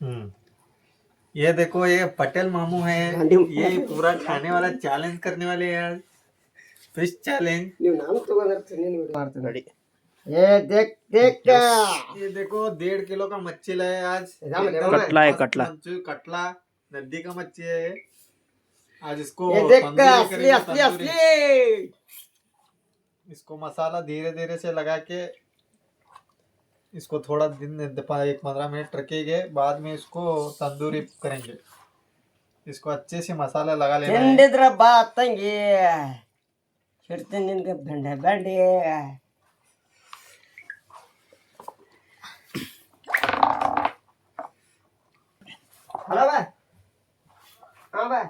हम्म ये देखो, ये पटेल मामू है। ये पूरा खाने वाला चैलेंज करने वाले हैं आज। Fish challenge. ये देख देख ये देखो 1.5 किलो का मच्छी लाए आज। कटला है, कटला। कटला नदी का मच्छी है ये। आज इसको ये देख तंदूरी असली करेंगे, असली तंदूरी। असली इसको मसाला धीरे धीरे से लगा के इसको थोड़ा दिन 15 मिनट रखेंगे, बाद में इसको तंदूरी करेंगे। इसको अच्छे से मसाला लगा लेना है। ತಿಂದಿದ್ರ ಬಾ ತಂಗಿ ಹಿಡ್ತೀನಿ ನಿನ್ಗೆ ಬೆಂಡೆ ಬೆಂಡೆ ಹಲೋ ಬಾ ಹಾ ಬಾ